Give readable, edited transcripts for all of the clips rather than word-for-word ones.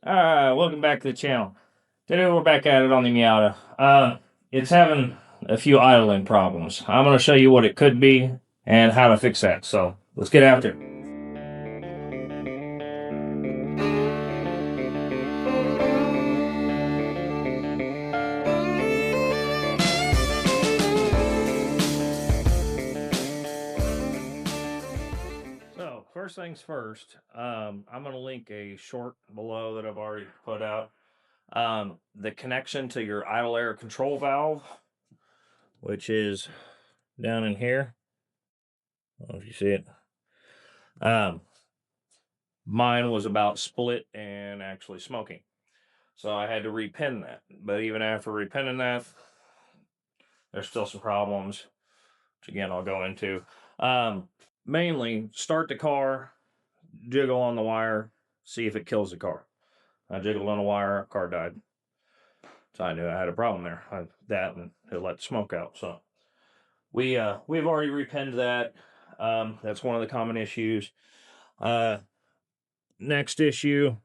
Alright, welcome back to the channel. Today we're back at it on the Miata. It's having a few idling problems. I'm going to show you what it could be and how to fix that. So, let's get after it. So, first things first, I'm going to link a short below that I've already put out. The connection to your idle air control valve, which is down in here. I don't know if you see it. Mine was about split and actually smoking. So I had to repin that. But even after repinning that, there's still some problems, which again I'll go into. Mainly, start the car, jiggle on the wire, see if it kills the car. I jiggled on the wire, car died. So I knew I had a problem there. That and it let the smoke out. So we've already repinned that. That's one of the common issues. Next issue,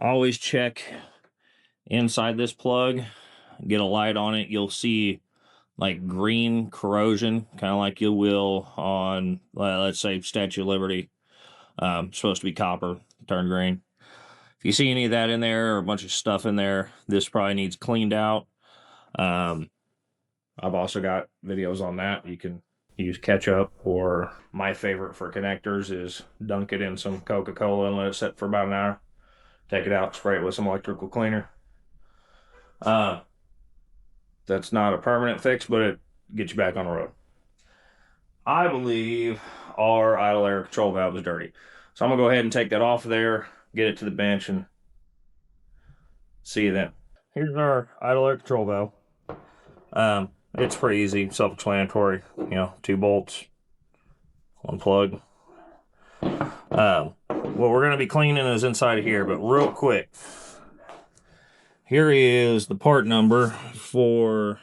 always check inside this plug. Get a light on it. You'll see like green corrosion, kind of like you will on, let's say, Statue of Liberty. Supposed to be copper, turn green. If you see any of that in there or a bunch of stuff in there, this probably needs cleaned out. I've also got videos on that. You can use ketchup, or my favorite for connectors is dunk it in some Coca-Cola and let it sit for about an hour. Take it out, spray it with some electrical cleaner. That's not a permanent fix, but it gets you back on the road. I believe our idle air control valve is dirty. So I'm going to go ahead and take that off of there, get it to the bench, and see you then. Here's our idle air control valve. It's pretty easy, self-explanatory. 2 bolts, 1 plug. What we're going to be cleaning is inside of here, but real quick. Here is the part number for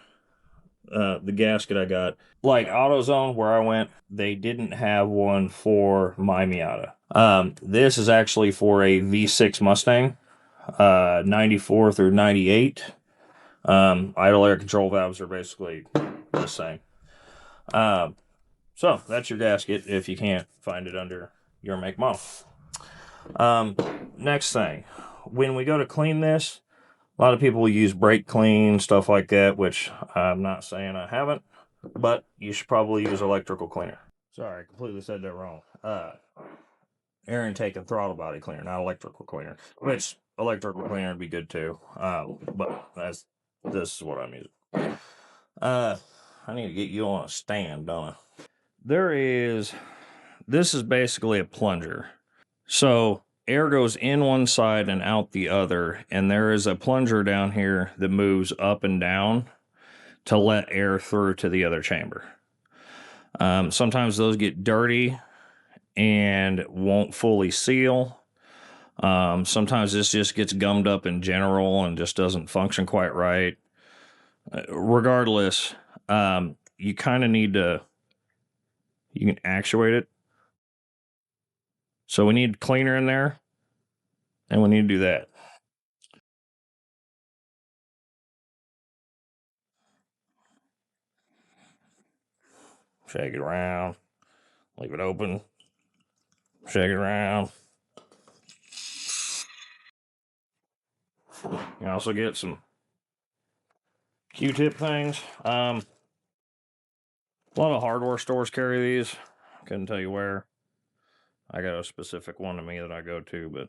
the gasket I got. Like AutoZone, where I went, they didn't have one for my Miata. This is actually for a V6 Mustang, 94 through 98. Idle air control valves are basically the same. So that's your gasket if you can't find it under your make model. Next thing, when we go to clean this, a lot of people use brake clean, stuff like that, which I'm not saying I haven't, but you should probably use electrical cleaner. Sorry, I completely said that wrong. Air intake and throttle body cleaner, not electrical cleaner, which electrical cleaner would be good too. But this is what I'm using. I need to get you on a stand, don't I? This is basically a plunger. So air goes in one side and out the other, and there is a plunger down here that moves up and down to let air through to the other chamber. Sometimes those get dirty and won't fully seal. Sometimes this just gets gummed up in general and just doesn't function quite right. Regardless, you kind of need to, you can actuate it. So we need cleaner in there, and we need to do that. Shake it around, leave it open, shake it around. You can also get some Q-tip things. A lot of hardware stores carry these. Couldn't tell you where. I got a specific one to me that I go to, but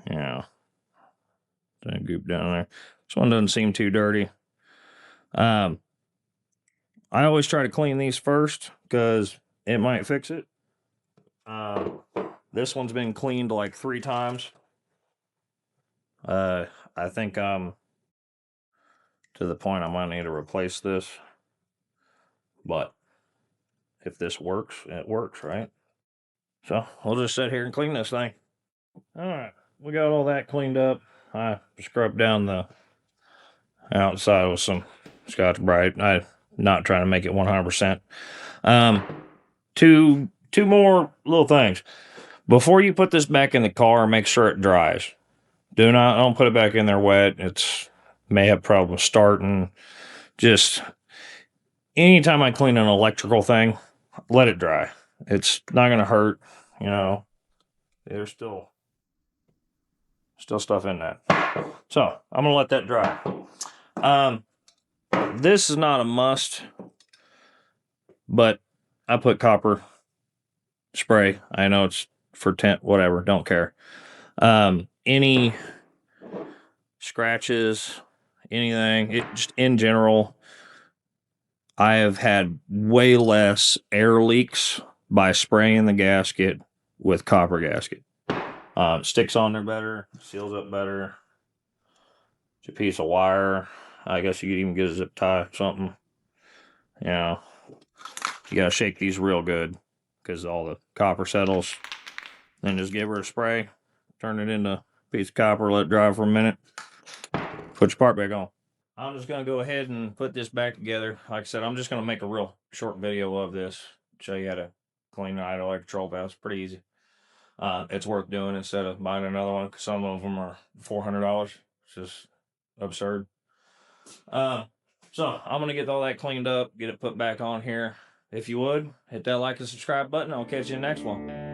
that goop down there. This one doesn't seem too dirty. I always try to clean these first because it might fix it. This one's been cleaned like 3 times. I think I'm to the point I might need to replace this. But if this works, it works, right? So we'll just sit here and clean this thing. Alright, we got all that cleaned up. I scrubbed down the outside with some Scotch Brite. I'm not trying to make it 100%. Two more little things. Before you put this back in the car, make sure it dries. Don't put it back in there wet. It's may have problems starting. Just anytime I clean an electrical thing, let it dry. It's not gonna hurt, you know. There's still stuff in that. So I'm gonna let that dry. This is not a must, but I put copper spray. I know it's for tent, whatever, don't care. Any scratches, anything, just in general, I have had way less air leaks by spraying the gasket with copper gasket. Sticks on there better, seals up better. It's a piece of wire. I guess you could even get a zip tie, something. You know, you gotta shake these real good because all the copper settles. Then just give her a spray, turn it into a piece of copper, let it dry for a minute. Put your part back on. I'm just gonna go ahead and put this back together. Like I said, I'm just gonna make a real short video of this, show you how to clean an idle air control valve. It's pretty easy. It's worth doing instead of buying another one because some of them are $400. It's just absurd. So I'm gonna get all that cleaned up, get it put back on here. If you would, hit that like and subscribe button. I'll catch you in the next one.